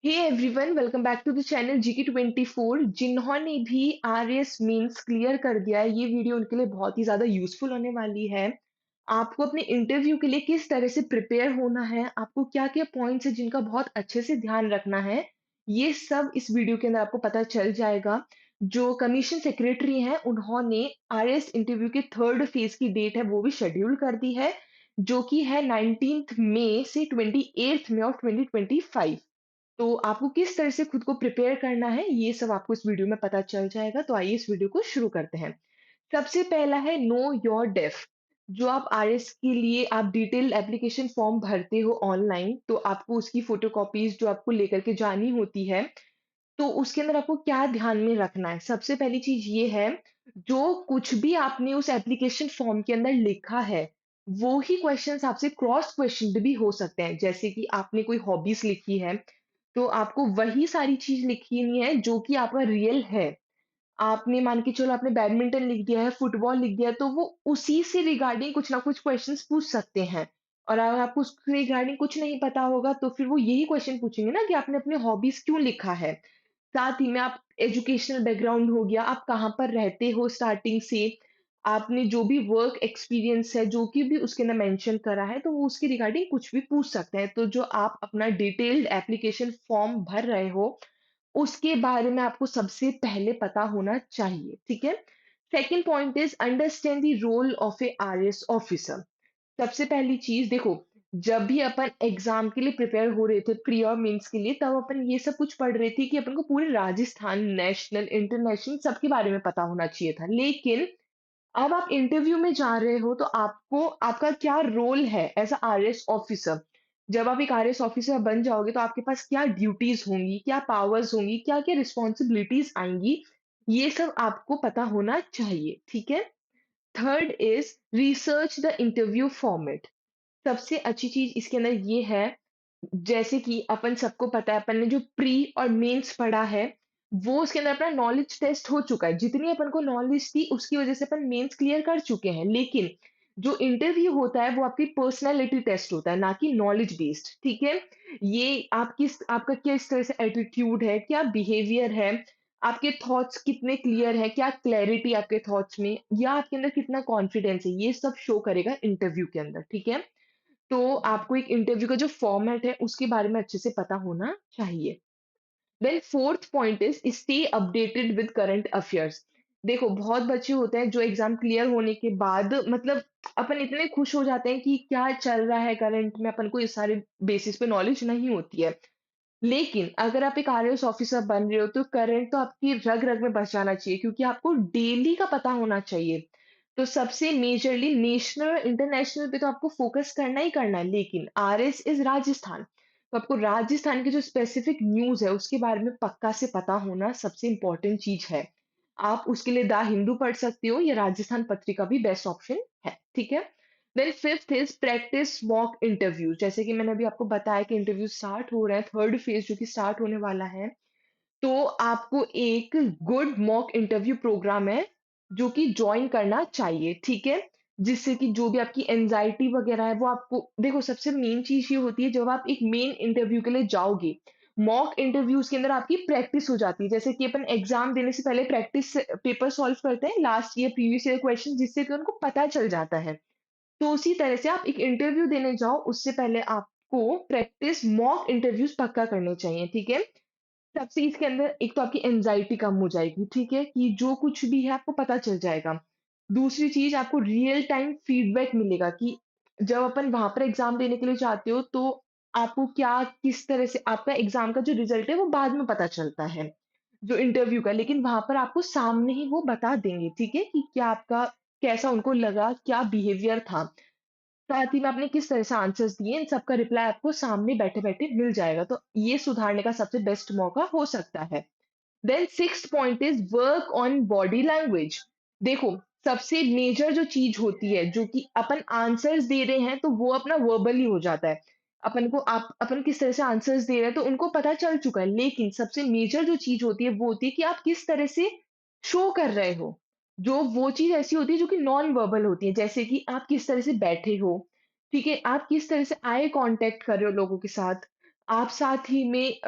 Hey everyone, welcome back to the channel GK24। जिन्होंने भी RS means clear कर दिया है, ये वीडियो उनके लिए बहुत ही ज़्यादा यूज़फुल होने वाली है। आपको अपने इंटरव्यू के लिए किस तरह से प्रिपेयर होना है, आपको क्या-क्या पॉइंट्स हैं जिनका बहुत अच्छे से ध्यान रखना है, ये सब इस वीडियो के अंदर आपको पता चल जाएगा। जो कमीशन सेक्रेटरी हैं, उन्होंने आरएस इंटरव्यू के 3rd फेज़ की डेट है, वो भी शेड्यूल कर दी है, जो कि है 19th मई से 28th मई ऑफ 2025। तो आपको किस तरह से खुद को प्रिपेयर करना है, ये सब आपको इस वीडियो में पता चल जाएगा। तो आइए इस वीडियो को शुरू करते हैं। सबसे पहला है नो योर डेफ। जो आप आरएस के लिए आप डिटेल्ड एप्लीकेशन फॉर्म भरते हो ऑनलाइन, तो आपको उसकी फोटोकॉपीज़ जो आपको लेकर के जानी होती है, तो उसके अंदर आपको क्या ध्यान में रखना है? सबसे पहली चीज़ ये है, जो कुछ भी आपने उस एप्लीकेशन फॉर्म के अंदर लिखा है, वो ही क्वेश्चन्स आपसे क्रॉस क्वेश्चन्ड भी हो सकते हैं। जैसे कि आपने कोई हॉबीज़ लिखी है, तो आपको वही सारी चीज़ लिखनी है जो कि आपका रियल है। आपने मान के चलो आपने बैडमिंटन लिख दिया है, फुटबॉल लिख दिया है, तो वो उसी से रिगार्डिंग कुछ ना कुछ क्वेश्चन्स पूछ सकते हैं। और अगर आपको उसके रिगार्डिंग कुछ नहीं पता होगा, तो फिर वो यही क्वेश्चन पूछेंगे ना कि आपने अपने हॉबीज़ क्यों लिखा है? साथ ही में आप एजुकेशनल बैकग्राउंड हो गया, आप कहाँ पर रहते हो स्टार्टिंग से, आपने जो भी वर्क एक्सपीरियंस है, जो कि भी उसके अंदर मेंशन करा है, तो वो उसके रिगार्डिंग कुछ भी पूछ सकते हैं। तो जो आप अपना डिटेल्ड एप्लीकेशन फॉर्म भर रहे हो, उसके बारे में आपको सबसे पहले पता होना चाहिए, ठीक है? Second point is understand the role of a RS officer. सबसे पहली चीज़ देखो, जब भी अपन एग्ज़ाम के लिए प्रिपेयर हो रहे थे प्री और मेंस के लिए, तब अपन ये सब कुछ पढ़ रहे थे कि अपन को पूरे राजस्थान, नेशनल, इंटरनेशनल सबके बारे में पता होना चाहिए था। लेकिन अब आप इंटरव्यू में जा रहे हो, तो आपको आपका क्या रोल है एज़ अ आरएस ऑफिसर। जब आप एक आरएस ऑफिसर बन जाओगे, तो आपके पास क्या ड्यूटीज़ होंगी, क्या पावर्स होंगी, क्या-क्या रिस्पॉन्सिबिलिटीज़ आएँगी, ये सब आपको पता होना चाहिए, ठीक है? Third is research the interview format. सबसे अच्छी चीज़ इसके अंदर ये है, जैसे कि अपन सबको पता है, अपन ने जो प्री और मेंस पढ़ा है, वो उसके अंदर अपना नॉलेज टेस्ट हो चुका है। जितनी अपन को नॉलेज थी, उसकी वजह से अपन मेंस क्लियर कर चुके हैं। लेकिन जो इंटरव्यू होता है, वो आपकी पर्सनैलिटी टेस्ट होता है, ना कि नॉलेज बेस्ड, ठीक है? ये आपका किस तरह से एटीट्यूड है, क्या बिहेवियर है, आपके थॉट्स कितने क्लियर हैं, क्या क्लैरिटी आपके थॉट्स में, या आपके अंदर कितना कॉन्फिडेंस है, ये सब शो करेगा इंटरव्यू के अंदर, ठीक है? तो आपको एक इंटरव्यू का जो फॉर्मेट है, उसके बारे में अच्छे से पता होना चाहिए। Then fourth point is stay updated with current affairs. देखो, बहुत बच्चे होते हैं जो एग्ज़ाम क्लियर होने के बाद मतलब अपन इतने खुश हो जाते हैं कि क्या चल रहा है करंट में, अपन को इस सारे बेसिस पे नॉलेज नहीं होती है। लेकिन अगर आप एक आईएएस ऑफिसर बन रहे हो, तो करंट तो आपकी रग-रग में बस जाना चाहिए, क्योंकि आपको डेली का पता होना चाहिए। तो सबसे मेजरली नेशनल, इंटरनेशनल पे तो आपको फोकस करना ही करना है, लेकिन आरएस इज़ राजस्थान। तो आपको राजस्थान की जो स्पेसिफिक न्यूज़ है, उसके बारे में पक्का से पता होना सबसे इम्पोर्टेंट चीज़ है। आप उसके लिए द हिंदू पढ़ सकते हो, या राजस्थान पत्रिका भी बेस्ट ऑप्शन है, ठीक है? Then fifth is practice mock interview. जैसे कि मैंने अभी आपको बताया कि इंटरव्यू स्टार्ट हो रहा है, 3rd फेज़ जो कि स्टार्ट होने वाला है। तो आपको एक गुड मॉक इंटरव्यू प्रोग्राम है, जो कि जॉइन करना चाहिए, ठीक है? जिससे कि जो भी आपकी एंग्ज़ायटी वगैरह है, वो आपको देखो, सबसे मेन चीज़ ये होती है, जब आप एक मेन इंटरव्यू के लिए जाओगे, मॉक इंटरव्यूज़ के अंदर आपकी प्रैक्टिस हो जाती है। जैसे कि अपन एग्ज़ाम देने से पहले प्रैक्टिस पेपर सॉल्व करते हैं, last year, previous year question, जिससे कि उनको पता चल जाता है। तो उसी तरह से आप एक इंटरव्यू देने जाओ, उससे पहले आपको प्रैक्टिस मॉक इंटरव्यूज़ पक्का करने चाहिए, ठीक है? सबसे इसके अंदर एक तो आपकी एंग्ज़ायटी कम हो जाएगी, ठीक है? कि जो कुछ भी है आपको पता चल जाएगा। दूसरी चीज़, आपको रियल टाइम फीडबैक मिलेगा कि जब अपन वहाँ पर एग्ज़ाम देने के लिए जाते हो, तो आपको क्या किस तरह से आपका एग्ज़ाम का जो रिज़ल्ट है, वो बाद में पता चलता है, जो इंटरव्यू का। लेकिन वहाँ पर आपको सामने ही वो बता देंगे, ठीक है? कि क्या आपका कैसा उनको लगा, क्या बिहेवियर था। साथ ही में आपने किस तरह से आंसर्स दिए, इन सब का रिप्लाई आपको सामने बैठे-बैठे मिल जाएगा। तो ये सुधारने का सबसे बेस्ट मौका हो सकता है। Then sixth point is work on body language. देखो, सबसे मेजर जो चीज़ होती है, जो कि अपन आंसर्स दे रहे हैं, तो वो अपना वर्बली हो जाता है। अपन किस तरह से आंसर्स दे रहे हैं, तो उनको पता चल चुका है। लेकिन सबसे मेजर जो चीज़ होती है, वो होती है कि आप किस तरह से शो कर रहे हो। जो वो चीज़ ऐसी होती है जो कि नॉन वर्बल होती है, जैसे कि आप किस तरह से बैठे हो, ठीक है? आप किस तरह से आई कॉन्टैक्ट कर रहे हो लोगों के साथ। आप साथ ही में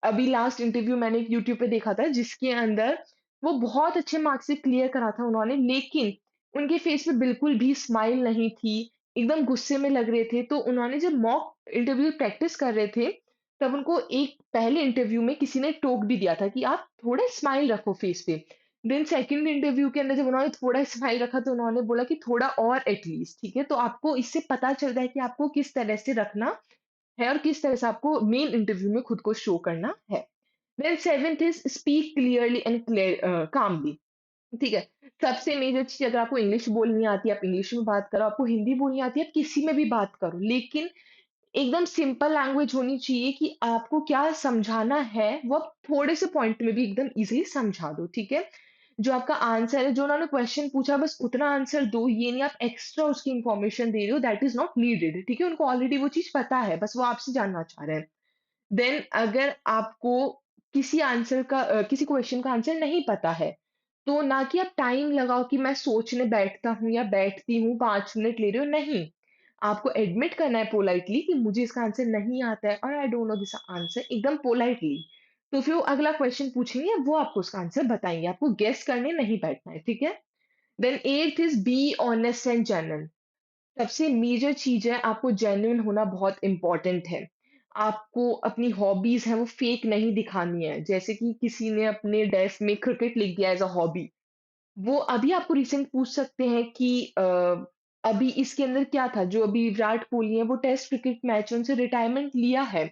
अभी लास्ट इंटरव्यू मैंने एक यूट्यूब पे देखा था जिसके अंदर वो बहुत अच्छे मार्क्स से क्लियर करा था उन्होंने, लेकिन उनके फेस पे बिल्कुल भी स्माइल नहीं थी, एकदम गुस्से में लग रहे थे। तो उन्होंने जब मॉक इंटरव्यू प्रैक्टिस कर रहे थे, तब उनको एक पहले इंटरव्यू में किसी ने टोक भी दिया था कि आप थोड़ा स्माइल रखो फेस पे। देन सेकंड इंटरव्यू के अंदर जब उन्होंने थोड़ा स्माइल रखा तो उन्होंने बोला कि थोड़ा और एटलीस्ट, ठीक है? तो आपको इससे पता चलता है कि आपको किस तरह से रखना है और किस तरह से आपको मेन इंटरव्यू में खुद को शो करना है। Then 7th is speak clearly and calmly, ठीक है? सबसे मेजर चीज़, अगर आपको इंग्लिश बोलनी आती है, आप इंग्लिश में बात करो, आपको हिंदी बोलनी आती है, आप किसी में भी बात करो। लेकिन एकदम सिंपल लैंग्वेज होनी चाहिए कि आपको क्या समझाना है, वो आप थोड़े से पॉइंट में भी एकदम ईज़िली समझा दो, ठीक है? जो आपका आंसर है, जो उन्होंने क्वेश्चन पूछा बस उतना आंसर दो, ये नहीं आप एक्स्ट्रा उसकी इन्फॉर्मेशन दे रहे हो, दैट इज़ नॉट नीडेड, ठीक है? उनको ऑलरेडी वो चीज़ पता है, बस वो आपसे जानना चाह रहे हैं। देन अगर आपको किसी क्वेश्चन का आंसर नहीं पता है, तो ना कि आप टाइम लगाओ कि मैं सोचने बैठता हूँ या बैठती हूँ, 5 मिनट ले रहे हो, नहीं। आपको एडमिट करना है पोलाइटली कि मुझे इसका आंसर नहीं आता है और I don't know this answer, एकदम पोलाइटली। तो फिर वो अगला क्वेश्चन पूछेंगे, वो आपको उसका आंसर बताएँगे, आपको गेस करने नहीं बैठना है, ठीक है? Then 8th is be honest and genuine. सबसे मेजर चीज़ है, आपको जेन्युइन होना बहुत इम्पोर्टेंट है। आपको अपनी हॉबीज़ हैं वो फेक नहीं दिखानी है। जैसे कि किसी ने अपने डेस्क में क्रिकेट लिख दिया एज़ अ हॉबी। वो अभी आपको रिसेंट पूछ सकते हैं कि अभी इसके अंदर क्या था? जो अभी विराट कोहली हैं वो टेस्ट क्रिकेट मैच उनसे रिटायरमेंट लिया है।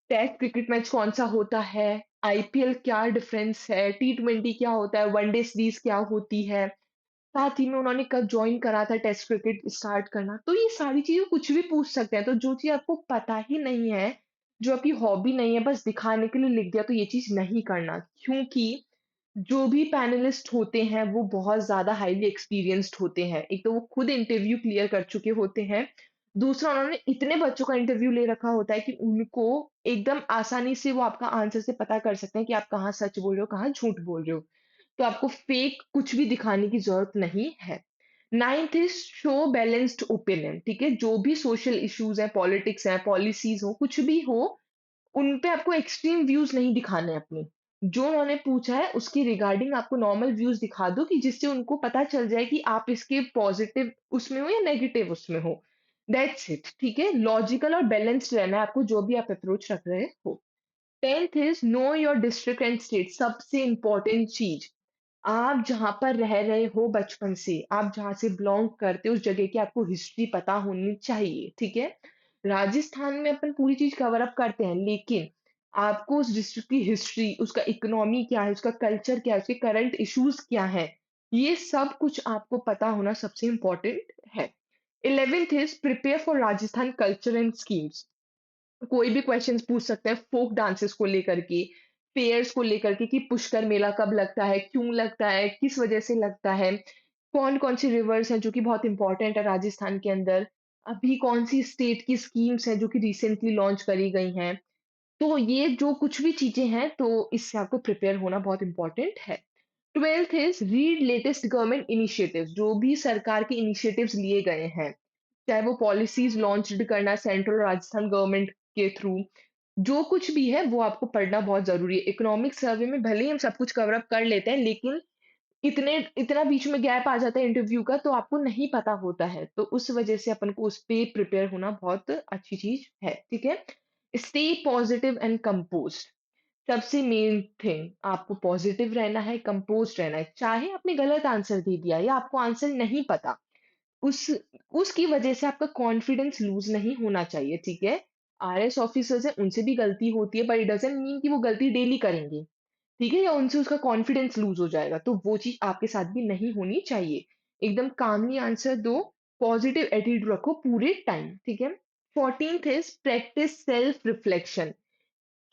टेस्ट क्रिकेट मैच कौन-सा होता है? आईपीएल क्या डिफरेंस है? टी20 क्या होता है? वनडे सीरीज़ क्या होती है? साथ ही में उन्होंने कब जॉइन करा था टेस्ट क्रिकेट स्टार्ट करना, तो ये सारी चीज़ें कुछ भी पूछ सकते हैं। तो जो चीज़ आपको पता ही नहीं है, जो आपकी हॉबी नहीं है, बस दिखाने के लिए लिख दिया, तो ये चीज़ नहीं करना। क्योंकि जो भी पैनलिस्ट होते हैं, वो बहुत ज़्यादा हाइली एक्सपीरियंस्ड होते हैं। एक तो वो खुद इंटरव्यू क्लियर कर चुके होते हैं, दूसरा उन्होंने इतने बच्चों का इंटरव्यू ले रखा होता है कि उनको एकदम आसानी से वो आपका आंसर से पता कर सकते हैं कि आप कहाँ सच बोल रहे हो, कहाँ झूठ बोल रहे हो। तो आपको फेक कुछ भी दिखाने की ज़रूरत नहीं है। 9th is show balanced opinion, ठीक है? जो भी सोशल इश्यूज़ हैं, पॉलिटिक्स हैं, पॉलिसीज़ हो, कुछ भी हो, उन पे आपको एक्सट्रीम व्यूज़ नहीं दिखाने अपने। जो उन्होंने पूछा है उसके रिगार्डिंग आपको नॉर्मल व्यूज़ दिखा दो कि जिससे उनको पता चल जाए कि आप इसके पॉज़िटिव उसमें हो या नेगेटिव उसमें हो। दैट्स इट, ठीक है? लॉजिकल और बैलेंस्ड रहना है आपको जो भी आप अप्रोच रख रहे हो। 10th is know your district and state, सबसे इम्पोर्टेंट चीज़। आप जहाँ पर रह रहे हो बचपन से, आप जहाँ से बिलॉन्ग करते हो, उस जगह की आपको हिस्ट्री पता होनी चाहिए, ठीक है? राजस्थान में अपन पूरी चीज़ कवर अप करते हैं, लेकिन आपको उस डिस्ट्रिक्ट की हिस्ट्री, उसका इकोनॉमी क्या है, उसका कल्चर क्या है, उसके करंट इश्यूज़ क्या हैं, ये सब कुछ आपको पता होना सबसे इम्पोर्टेंट है। 11th is prepare for Rajasthan culture and schemes. कोई भी क्वेश्चंस पूछ सकते हैं फ़ोक डांसेस को लेकर के, फेयर्स को लेकर के कि पुष्कर मेला कब लगता है, क्यों लगता है, किस वजह से लगता है, कौन-कौन सी रिवर्स हैं जो कि बहुत इम्पोर्टेंट है राजस्थान के अंदर, अभी कौन-सी स्टेट की स्कीम्स हैं जो कि रिसेंटली लॉन्च करी गई हैं। तो ये जो कुछ भी चीज़ें हैं, तो इससे आपको प्रिपेयर होना बहुत इम्पोर्टेंट है। 12th is read latest government initiatives, जो भी सरकार के इनिशिएटिव्स लिए गए हैं, चाहे वो पॉलिसीज़ लॉन्च्ड करना सेंट्रल राजस्थान गवर्नमेंट के थ्रू, जो कुछ भी है वो आपको पढ़ना बहुत ज़रूरी है। इकोनॉमिक सर्वे में भले ही हम सब कुछ कवर अप कर लेते हैं, लेकिन इतना बीच में गैप आ जाता है इंटरव्यू का, तो आपको नहीं पता होता है। तो उस वजह से अपन को उस पे प्रिपेयर होना बहुत अच्छी चीज़ है, ठीक है? स्टे पॉजिटिव एंड कंपोज्ड, सबसे मेन थिंग, आपको पॉजिटिव रहना है, कंपोज़्ड रहना है। चाहे आपने गलत आंसर दे दिया या आपको आंसर नहीं पता, उस उसकी वजह से आपका कॉन्फिडेंस लूज़ नहीं होना चाहिए, ठीक है? आईएएस ऑफिसर्स हैं, उनसे भी गलती होती है, बट इट डज़न्ट मीन कि वो गलती डेली करेंगे, ठीक है? या उनसे उसका कॉन्फिडेंस लूज़ हो जाएगा, तो वो चीज़ आपके साथ भी नहीं होनी चाहिए। एकदम कामली आंसर दो, पॉजिटिव एटीट्यूड रखो पूरे टाइम, ठीक है? 14th is practice self reflection.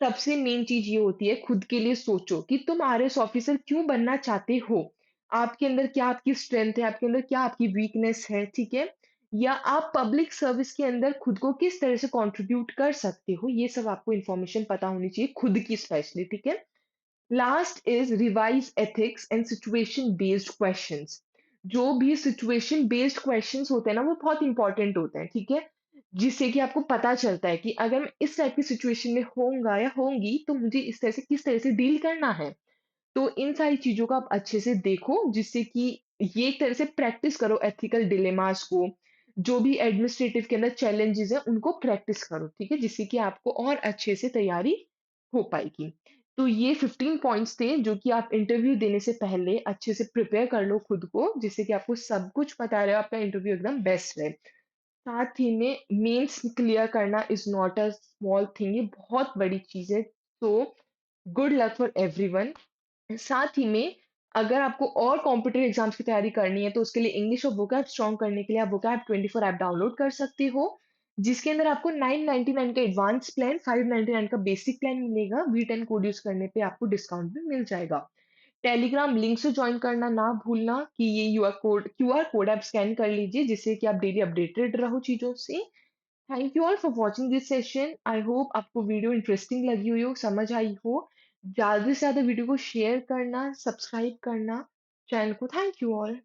सबसे मेन चीज़ ये होती है, खुद के लिए सोचो कि तुम आईएएस ऑफिसर क्यों बनना चाहते हो? आपके अंदर क्या आपकी स्ट्रेंथ है, आपके अंदर क्या आपकी वीकनेस है, ठीक है? या आप पब्लिक सर्विस के अंदर खुद को किस तरह से कंट्रीब्यूट कर सकते हो, ये सब आपको इन्फॉर्मेशन पता होनी चाहिए, खुद की स्पेशली, ठीक है? Last is revise ethics and situation based questions. जो भी सिचुएशन बेस्ड क्वेश्चंस होते हैं ना, वो बहुत इंपॉर्टेंट होते हैं, ठीक है? जिससे कि आपको पता चलता है कि अगर मैं इस टाइप की सिचुएशन में होऊँगा या होंगी, तो मुझे इस तरह से किस तरह से डील करना है। तो इन सारी चीज़ों को आप अच्छे से देखो, जिससे कि ये एक तरह से प्रैक्टिस करो एथिकल डिलेमास को, जो भी एडमिनिस्ट्रेटिव के अंदर चैलेंजेज़ हैं, उनको प्रैक्टिस करो, ठीक है? जिससे कि आपको और अच्छे से तैयारी हो पाएगी। तो ये 15 पॉइंट्स थे, जो कि आप इंटरव्यू देने से पहले अच्छे से प्रिपेयर कर लो खुद को, जिससे कि आपको सब कुछ पता रहे, आपका इंटरव्यू एकदम बेस्ट रहे। साथ ही में मेंस क्लियर करना is not a small thing, ये बहुत बड़ी चीज़ है। तो गुड लक फॉर एवरीवन। साथ ही में अगर आपको और कॉम्पिटिटिव एग्जाम्स की तैयारी करनी है, तो उसके लिए इंग्लिश और वोकैब स्ट्रॉन्ग करने के लिए आप वोकैब 24 ऐप डाउनलोड कर सकते हो, जिसके अंदर आपको 999 का एडवांस प्लान, 599 का बेसिक प्लान मिलेगा। V10 कोड यूज़ करने पे आपको डिस्काउंट भी मिल जाएगा। टेलीग्राम लिंक से जॉइन करना ना भूलना कि ये क्यूआर कोड आप स्कैन कर लीजिए, जिससे कि आप डेली अपडेटेड रहो चीज़ों से। Thank you all for watching this session. I hope आपको वीडियो इंटरेस्टिंग लगी हुई हो, समझ आई हो। ज़्यादा से ज़्यादा वीडियो को शेयर करना, सब्सक्राइब करना चैनल को। Thank you all.